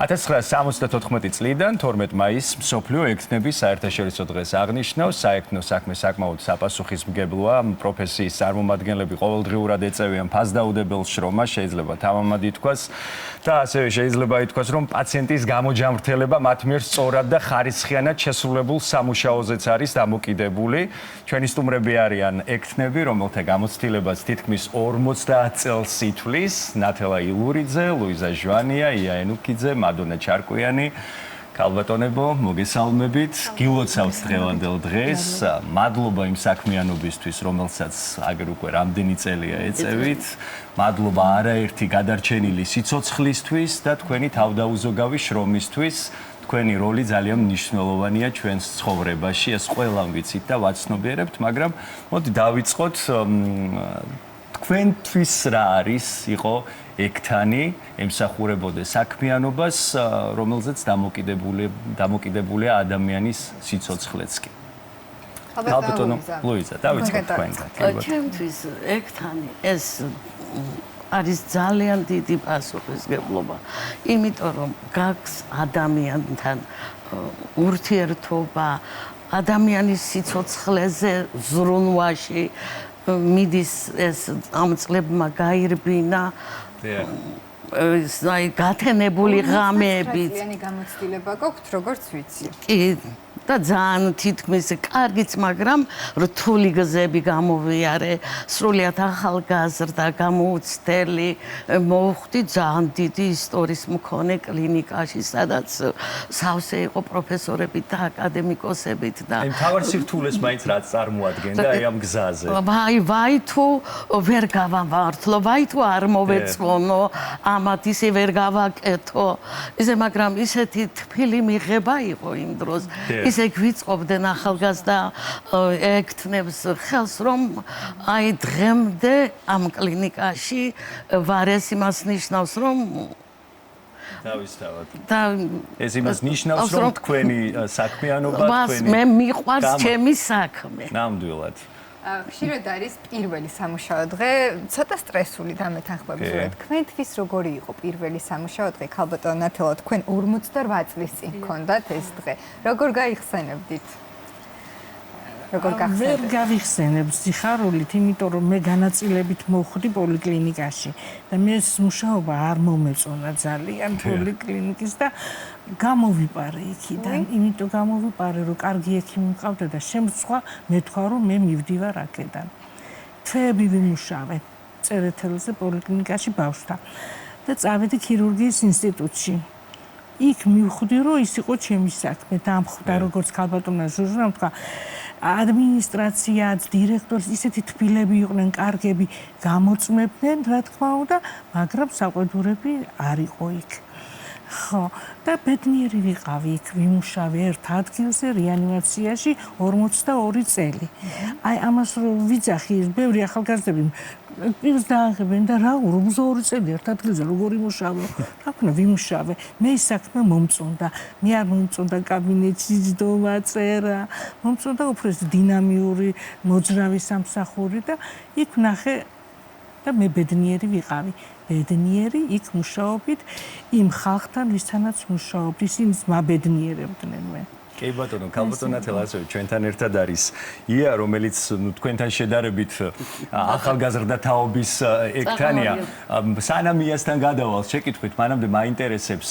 1974 წლიდან 12 მაისს მსოფლიო ექთნების საერთაშორისო დღეს აღნიშნავს. საექთნო საქმე საკმაოდ საპასუხისმგებლოა. პროფესიის წარმომადგენლები ყოველდღიურად ეწევიან ფასდაუდებელ შრომას, შეიძლება თავამად ითქვას და ასევე შეიძლება ითქვას, რომ პაციენტის გამოჯამრთელება მათ მიერ სწორად და ხარისხიანად შესრულებულ სამუშაოზეც არის დამოკიდებული. ჩვენი სტუმრები არიან ექთნები, რომელთა გამოცდილებას თითქმის 50 წელს ითვლის. ნათელა ილურიძე, ლუიზა ჟვანია, ია ენუკიძე, მადონა ჩარკვიანი. ქალბატონებო, მოგესალმებით. გილოცავთ დღევანდელ დღეს. მადლობა იმ საქმიანობისთვის, რომელსაც აგერ უკვე რამდენი წელია ეწევით. მადლობა არაერთი გადარჩენილი სიცოცხლისთვის და თქვენი თავდაუზოგავი შრომისთვის. თქვენი როლი ძალიან მნიშვნელოვანია ჩვენს ცხოვრებაში. ეს ყველამ ვიცით და ვაცნობიერებთ, მაგრამ მოდი დავიწყოთ თქვენთვის რა არის იყო ექთანი, ემსახურებოდა საქმიანობას, რომელზეც დამოკიდებულია ადამიანის სიცოცხლეც კი. ალბათონო ლუიზა, დავიწყოთ თქვენგან. ჩემთვის ექთანი ეს არის ძალიან დიდი პასუხისმგებლობა, იმიტომ რომ გაქვს ადამიანთან ურთიერთობა, ადამიანის სიცოცხლეზე ზრუნვაში მიდის ეს ამ წლებმა გაირბინა აი გათენებული ღამეებით. წლიანი გამოცდილება გაქვთ, როგორც ვიცი. კი, და ძალიან თითქმის კარგიც, მაგრამ რთული გზები გამოვიარე, სრულიად ახალგაზრდა, გამოუცდელი, მოვხვდი ძალიან დიდი ისტორიის მქონე კლინიკაში, სადაც სავსე იყო პროფესორებით და აკადემიკოსებით და აი მთავარ სირთულეს მაინც რაც წარმოადგენდა აი ამ გზაზე. ვაი თუ ვერ გავამართლო, ვაი თუ არ მოვეწონო, ამათ ისე ვერ გავაკეთო. ისე, მაგრამ ისეთი თბილი მიღება იყო იმ დროს. ისე გვიწყობდნენ ახალგაზრდა ექთნებს ხელს, რომ აი დღემდე ამ კლინიკაში ვარ, ეს იმას ნიშნავს, რომ დავისთავად. ეს იმას ნიშნავს, რომ თქვენი საქმიანობა, თქვენი მე მიყვარს ჩემი საქმე. ნამდვილად. ხშირად არის პირველი სამუშაო დღე, ცოტა სტრესული დამეთანხმებით. თქვენთვის როგორი იყო პირველი სამუშაო დღე? ქალბატონო ნათელა, თქვენ 48 წლის წინ გქონდათ ეს დღე. როგორ გაიხსენებდით? როგორ გახსენებთ? ვერ გავიხსენებ სიხარულით, იმიტომ რომ მე განაწილებით მოვხვდი პოლიკლინიკაში და მე ეს მუშაობა არ მომეწონა ძალიან პოლიკლინიკის და გამოვიპარე იქიდან, იმიტომ გამოვიპარე, რომ კარგი ექიმი მყავდა და შემწყვა მეთქვა, რომ მე მივდივარ აქედან. თვეები ვიმუშავე წერეთელზე პოლიკლინიკაში ბავშვთან და წავედი ქირურგიის ინსტიტუტში. იქ მივხვდი, რომ ის იყო ჩემი საქმე, დამხვდა როგორც ქალბატონმა ჟურნალმა თქვა, ადმინისტრაციაც, დირექტორს ისეთი თბილები იყვნენ, კარგები, გამოწმებდნენ, რა თქმა უნდა, მაგრამ საყვედურები არ იყო იქ. ხო, და ბედნიერი ვიყავი იქ, ვიმუშავე ერთ ადგილზე რეანიმაციაში 42 წელი. აი ამას რომ ვიძახი, ბევრი ახალგაზრდები პირს დააღებენ და რა 42 წელი ერთ ადგილზე როგორ იმუშავე? რა ვქნა, ვიმუშავე. მე ის საქმე მომწონდა. მე არ მომწონდა კაბინეტში ჯდომა, წერა. მომწონდა უფრო ეს დინამიური, მოძრავი სამსახური და იქ ვნახე და მე ბედნიერი ვიყავი. ბედნიერი იქ მუშაობით იმ ხალხთან, ვისთანაც მუშაობდი, ისინიც მაბედნიერებდნენ მე. კი ბატონო, ქალბატონო ნათელა ასევე ჩვენთან ერთად არის ია, რომელიც თქვენთან შედარებით ახალგაზრდა თაობის ექთანია. სანამ იასთან გადავალ, შეკითხვით, მანამდე მაინტერესებს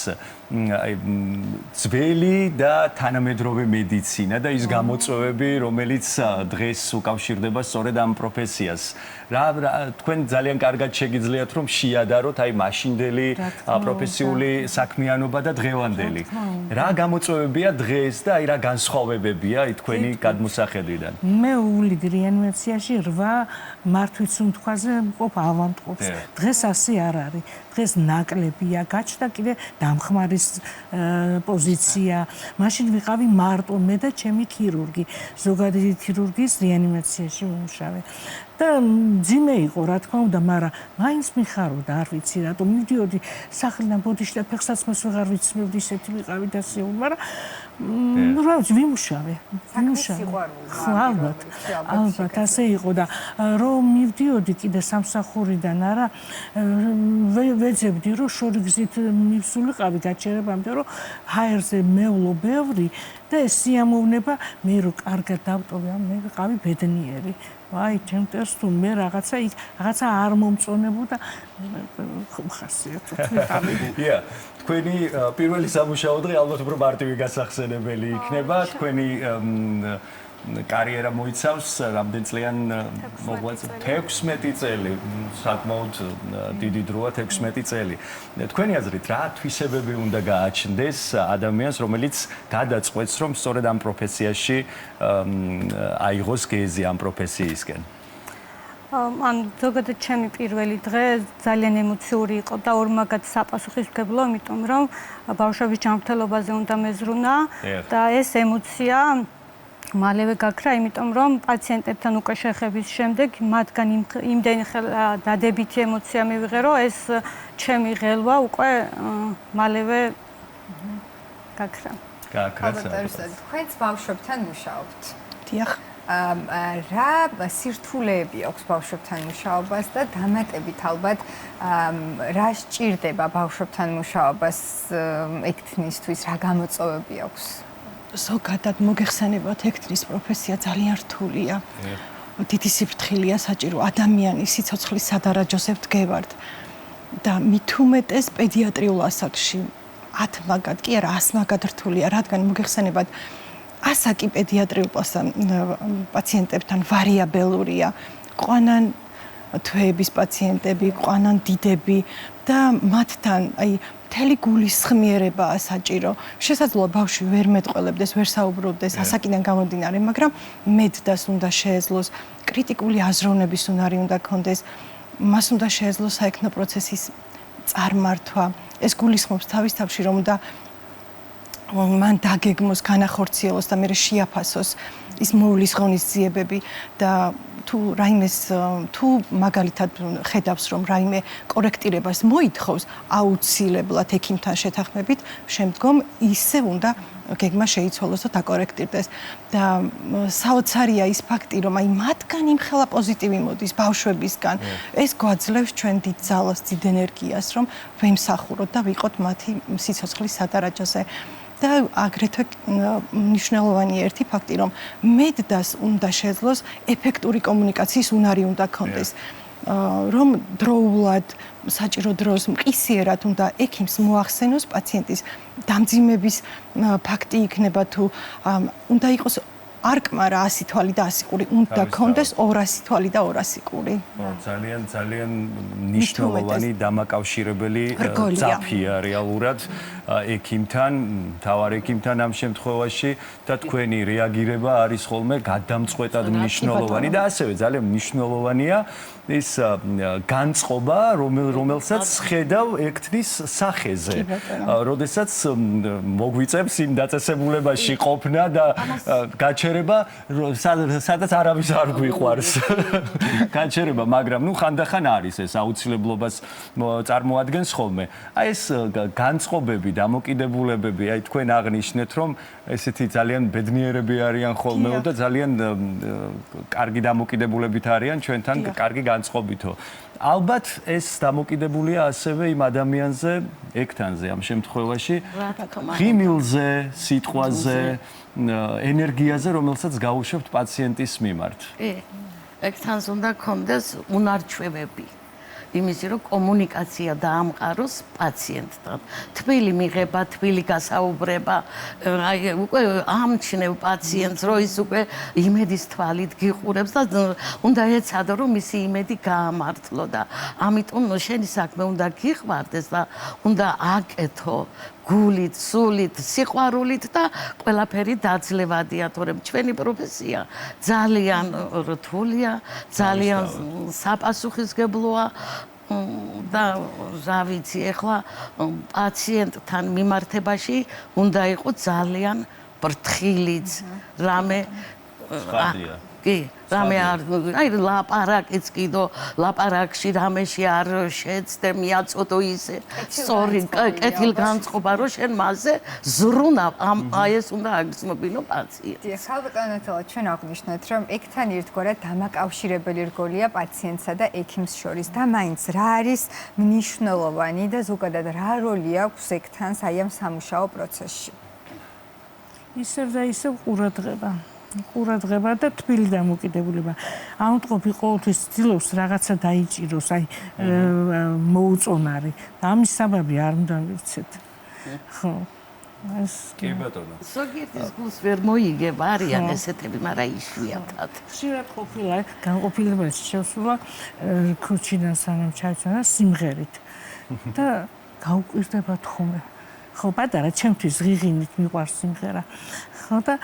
ძველი და თანამედროვე მედიცინა და ის გამოწვევები, რომელიც დღეს უკავშირდება სწორედ ამ პროფესიას. თქვენ ძალიან კარგად შეგიძლიათ რომ შეადაროთ აი მაშინდელი პროფესიული საქმიანობა და დღევანდელი. რა გამოწვევებია დღეს და აი რა განსხვავებებია თქვენი გადმოსახედვიდან? მე ვუვლიდი რეანიმაციაში 8 მართვის უმთხვაზე მყოფ ავადმყოფს. დღეს ასე არ არის. დღეს ნაკლებია, გაჩნდა კიდე დამხმარის პოზიცია. მაშინ ვიყავი მარტო მე და ჩემი ქირურგი. ზოგადი ქირურგიის რეანიმაციაში ვიმუშავე. და ძიმე იყო რა თქმა უნდა, მაგრამ მაინც მიხარობდა, არ ვიცი რატომ მივდიოდი სახლიდან ბოდიში და ფეხსაცმელს ვეღარ ვიცნობდი, ისეთი ვიყავი და სიულ, მაგრამ რა ვიცი, ვიმუშავე. ხო, ალბათ ასე იყო და რომ მივდიოდი კიდე სამსახურიდან არა ვეძებდი რომ შორი გზით მივსულიყავი გაჩერებამდე რომ ჰაერზე მევლო ბევრი და ეს სიამოვნება მე რო კარგად დავტოვე მე ვიყავი ბედნიერი ვაი ჩემ ტერს თუ მე რაღაცა არ მომწონებოდა ხასიათო ვიყავი თქვენი პირველი სამუშაო დღე ალბათ უფრო მარტივი გასახსენებელი იქნება თქვენი კარიერა მოიცავს რამდენწლიან მოგვაწევ 16 წელი საკმაოდ დიდი დროა 16 წელი თქვენი აზრით რა თვისებები უნდა გააჩნდეს ადამიანს რომელიც გადაწყვეტს რომ სწორედ ამ პროფესიაში აიღოს გეზი ამ პროფესიისკენ ან ზოგადად ჩემი პირველი დღე ძალიან ემოციური იყო და ორმაგად საპასუხისმგებლო, იმიტომ რომ ბავშვების ჯანმრთელობაზე უნდა მეზრუნა და ეს ემოცია მალევე გაქრა, იმიტომ რომ პაციენტებთან უკვე შეხების შემდეგ მათგან იმდენი დადებითი ემოცია მივიღე, რომ ეს ჩემი ღელვა უკვე მალევე გაქრა. თქვენც ბავშვებთან მუშაობთ. დიახ. რა სირთულეები აქვს ბავშვებთან მუშაობას და დამატებით ალბათ რა სჭირდება ბავშვებთან მუშაობას ექთნისთვის, რა გამოწვევები აქვს? ზოგადად მოგეხსენებათ, ექთნის პროფესია ძალიან რთულია. დიდი სიფრთხილეა საჭირო ადამიანის სიცოცხლის სადარაჯოზე ვდგევართ და მით უმეტეს პედიატრიულ ასაკში 10 მაგად კი არა 100 მაგად რთულია, რადგან მოგეხსენებათ ასაკი პედიატრიულ პაციენტებთან ვარიაბელურია. ყვანან თვეების პაციენტები, ყვანან დიდები და მათთან აი მთელი გულის ხმიერებაა საჭირო. შესაძლოა ბავშვი ვერ მეტყველებდეს, ვერ საუბრობდეს ასაკიდან გამომდინარე, მაგრამ მედდას უნდა შეეძლოს, კრიტიკული აზროვნების უნარი უნდა ქონდეს, მას უნდა შეეძლოს საექნო პროცესის წარმართვა. ეს გულისხმობს თავის თავში, რომ უნდა მან დაგეგმოს, განახორციელოს და მერე შეაფასოს ის მოვლის ღონისძიებები და თუ მაგალითად ხედავს რომ რაიმე კორექტირებას მოითხოვს აუცილებლად ექიმთან შეთანხმებით შემდგომ ისე უნდა გეგმა შეიცვალოს და დაკორექტირდეს და საოცარია ის ფაქტი რომ აი მათგან იმხელა პოზიტივი მოდის ბავშვებისგან ეს გვაძლევს ჩვენ დიდ ძალას დიდ ენერგიას რომ ვემსახუროთ და ვიყოთ მათი სიცოცხლის სადარაჯოზე და აგრეთვე მნიშვნელოვანი ერთი ფაქტი რომ მედდას უნდა შეძლოს ეფექტური კომუნიკაციის უნარი უნდა ქონდეს რომ დროულად საჭირო დროს მყისიერად უნდა ექიმს მოახსენოს პაციენტის დამძიმების ფაქტი იქნება თუ უნდა იყოს არკმარა 100 თვალი და 100 ყური უნდა ქონდეს 200 თვალი და 200 ყური. ძალიან მნიშვნელოვანი დამაკავშირებელი ძაფია რეალურად ექიმთან, თავარ ექიმთან ამ შემთხვევაში და თქვენი რეაგირება არის ხოლმე გადამწყვეტად მნიშვნელოვანი და ასევე ძალიან მნიშვნელოვანია ის განწყობა, რომელსაც ხედავ ექთნის სახეზე. როდესაც მოგვიწევს იმ დაწესებულებაში ყოფნა და გაჩერება, სადაც არავის არ გვიყვარს. გაჩერება, მაგრამ ხანდახან არის ეს აუცილებლობას წარმოადგენს ხოლმე. აი ეს განწყობები, დამოკიდებულებები, აი თქვენ აღნიშნეთ, რომ ესეთი ძალიან ბედნიერები არიან ხოლმეო და ძალიან კარგი დამოკიდებულებით არიან ჩვენთან, კარგი განწყობითო. ალბათ ეს დამოკიდებულია ასევე იმ ადამიანზე, ექთანზე ამ შემთხვევაში, ღიმილზე, სიტყვაზე, ენერგიაზე, რომელსაც გაუშვებთ პაციენტის მიმართ. ექთანს უნდა ქონდეს უნარჩვევები. იმისი რომ კომუნიკაცია დაამყაროს პაციენტთან. თბილი მიღება, თბილი გასაუბრება, აი უკვე ამჩნევ პაციენტს, რომ ის უკვე იმედის თვალით გიყურებს და უნდა ეცადო რომ მისი იმედი გაამართლო და ამიტომ შენი საქმე უნდა გიყვარდეს და უნდა აკეთო გულით, სულით, სიყვარულით და ყველაფერი დაძლევადია, თორემ ჩვენი პროფესია ძალიან რთულია, ძალიან საპასუხისმგებლოა და რა ვიცი, ეხლა პაციენტთან მიმართებაში უნდა იყოს ძალიან ბრთხილიც, რამე კი, რამე არ, აი ლაპარაკიც კიდო, ლაპარაკში რამეში არ შეცდე მიაწოდო ისე სწორი კეთილგანწყობა, რომ შენ მასზე ზრუნა, აი ეს უნდა აგრძნობინო პაციენტს. დიახ, ხალბატონო ნათელო, ჩვენ აღნიშნეთ, რომ ეგთან ერთგვარად დამაკავშირებელი რგოლია პაციენტსა და ექიმს შორის და მაინც რა არის მნიშვნელოვანი და ზოგადად რა როლი აქვს ეგთან აი ამ სამუშაო პროცესში? ისევ და ისევ ყურადღება და თბილი დამოკიდებულება. ამიტყობი ყოველთვის ცდილობს რაღაცა დაიჭიროს, აი მოუწონარი. ამის საბაბი არ უნდა ვიცეთ. ხო. ეს კი ბატონო. ზოგიერთის გულს ვერ მოიგებ არიან ესეთები, მაგრამ იშვიათად. ხშირად ყოფილა განყოფილებაში შევსულა ქუჩიდან სანამ ჩაიწერა სიმღერით და გაუკვირდება თხოვნე. ხო, პატარა ჩემთვის ღიღინით მიყვარს სიმღერა. ხო და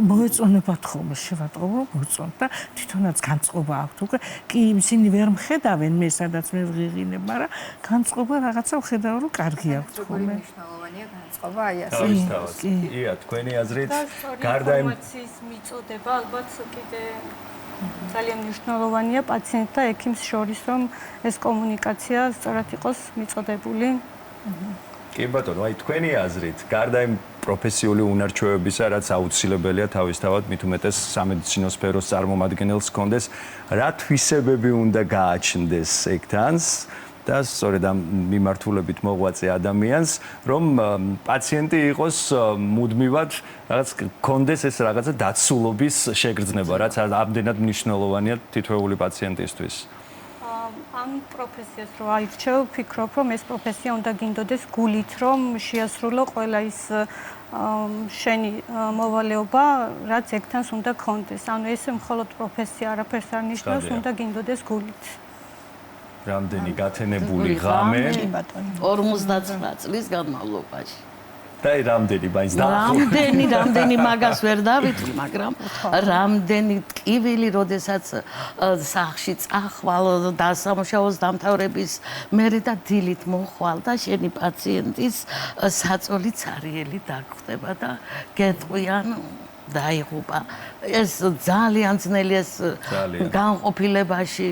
მოეწონება თხოვნე, შევატყობ რომ მოწონთ და თვითონაც განწყობა აქვს. უკვე კი ისინი ვერ მხედავენ მე სადაც მე ვღიღინებ, მაგრამ განწყობა რაღაცა ვხედავ რომ კარგი აქვს თხოვნე. მნიშვნელოვანია განწყობა აი ასე. ია, თქვენი აზრით გარდა ინფორმაციის მიწოდება ალბათ კიდე ძალიან მნიშვნელოვანია პაციენტ და ექიმს შორის, რომ ეს კომუნიკაცია სწორად იყოს მიწოდებული. კი ბატონო, აი თქვენი აზრით, გარდა იმ პროფესიული უნარჩვევებისა, რაც აუცილებელია თავისთავად, მით უმეტეს სამედიცინო სფეროს წარმომადგენელს ჰქონდეს, რა თვისებები უნდა გააჩნდეს ეგთანს და სწორედ ამ მიმართულებით მოღვაწე ადამიანს, რომ პაციენტი იყოს მუდმივად რაღაც ჰქონდეს ეს რაღაცა დაცულობის შეგრძნება, რაც ამდენად მნიშვნელოვანია თითოეული პაციენტისთვის. ამ პროფესიას რო აირჩევ, ვფიქრობ, რომ ეს პროფესია უნდა გინდოდეს გულით, რომ შეასრულო ყველა ის შენი მოვალეობა, რაც ეგთანს უნდა გქონდეს. ანუ ეს მხოლოდ პროფესია არაფერს არ ნიშნავს, უნდა გინდოდეს გულით. რამდენი გათენებული ღამე 59 წლის განმავლობაში. და რამდენი მაინც რამდენი მაგას ვერ დავითვლი, მაგრამ რამდენი ტკივილი, როდესაც სახლში წახვალ დასამუშავოს დამთავრების მერე და დილით მოხვალ და შენი პაციენტის საწოლი цаრიელი დაგხვდება და გეტყვიან დაიღუპა. ეს ძალიან ძნელი ეს განყოფილებაში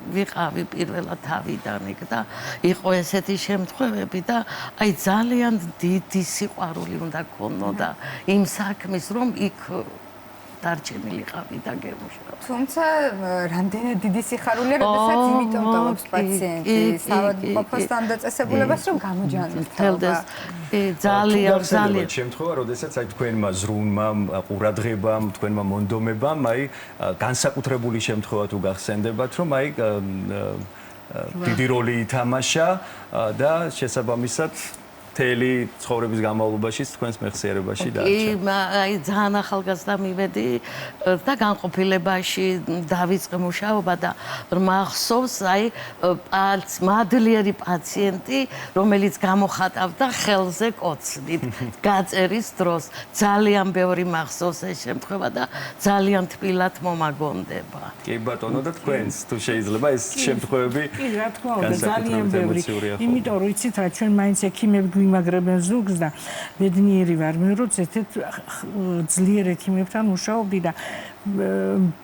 ვიყავი პირველად თავიდან იქ და იყო ესეთი შემთხვევები და აი ძალიან დიდი სიყვარული უნდა გქონოდა იმ საქმის, რომ იქ დარჩენილიყავი და გემუშავე. თუმცა რამდენად დიდი სიხარულია, როდესაც იმიტომ ტოვებს პაციენტი საავადმყოფოს დამდაწესებულებას, რომ გამოჯანმრთელდა. ძალიან შემთხვევა, როდესაც აი თქვენმა ზრუნმა, ყურადღებამ, თქვენმა მონდომებამ, აი განსაკუთრებული შემთხვევა თუ გახსენდებათ, რომ აი დიდი როლი ითამაშა და შესაბამისად მთელი ცხოვრების განმავლობაში თქვენს მეხსიერებაში დარჩა. კი, აი ძალიან ახალგაზრდა მივედი და განყოფილებაში დავიწყე მუშაობა და მახსოვს აი მადლიერი პაციენტი, რომელიც გამოხატავდა ხელზე კოცნით გაწერის დროს. ძალიან ბევრი მახსოვს ეს შემთხვევა და ძალიან თბილად მომაგონდება. კი ბატონო და თქვენს თუ შეიძლება ეს შემთხვევები კი რა თქმა უნდა ძალიან ბევრი. იმიტომ რომ იცით რა ჩვენ მაინც ექიმები გვიმაგრებენ ზუგს და ბედნიერი ვარ მე რომ ესეთ ძლიერ ექიმებთან მუშაობდი და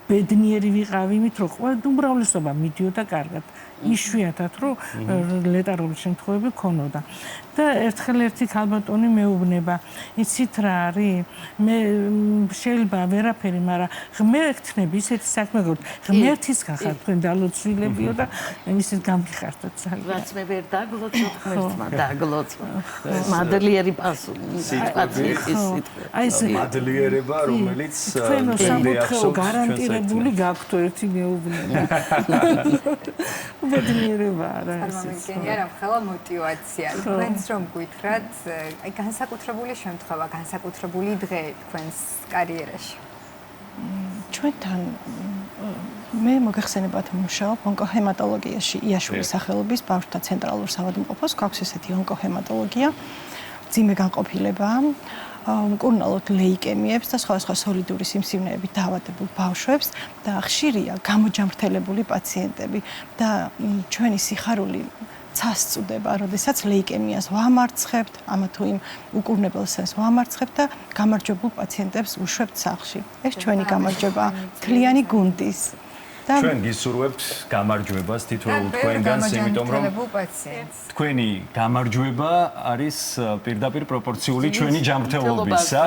ბედნიერი ვიყავი იმით რომ ყველა უმრავლესობა მიდიოდა კარგად. იშვიათად რომ ლეტარული შემთხვევები ქონოდა. და ერთხელ ერთი ქალბატონი მეუბნება, იცით რა არის? მე შეიძლება ვერაფერი, მაგრამ ღმერთნები ისეთი საქმე გქონდ. ღმერთისგან ხარ თქვენ დალოცვილებიო და ისეთ გამიხარდათ ძალიან. რაც მე ვერ დაგლოცოთ, ღმერთმა დაგლოცვა. მადლიერი პაციენტის სიტყვა. აი ეს მადლიერება, რომელიც თქვენ სამოთხეო გარანტირებული გაქვთ ერთი მეუბნება. ბედნიერება რა ეს. წარმოგიდგენია რა ხელა мотиваცია. თქვენს რომ გითხრათ, აი განსაკუთრებული შემთხვევა, განსაკუთრებული დღე თქვენს კარიერაში. ჩვენთან მე მოგეხსენებათ მუშაობ ონკოჰემატოლოგიაში იაშვილის სახელობის ბავშვთა ცენტრალურ საავადმყოფოს, გვაქვს ესეთი ონკოჰემატოლოგია, მძიმე განყოფილება, მკურნალოდ ლეიკემიებს და სხვადასხვა სოლიდური სიმსივნეებით დაავადებულ ბავშვებს და ხშირია გამოჯანმრთელებული პაციენტები და ჩვენი სიხარული წასწუდება, როდესაც ლეიკემიას ვამარცხებთ, ამა თუ იმ უკურნებელ სენს ვამარცხებთ და გამარჯვებულ პაციენტებს უშვებთ სახლში. ეს ჩვენი გამარჯვება მთლიანი გუნდის. ჩვენ გისურვებთ გამარჯვებას თითოეულ თქვენგანს, იმიტომ რომ თქვენი გამარჯვება არის პირდაპირ პროპორციული ჩვენი ჯანმრთელობისა.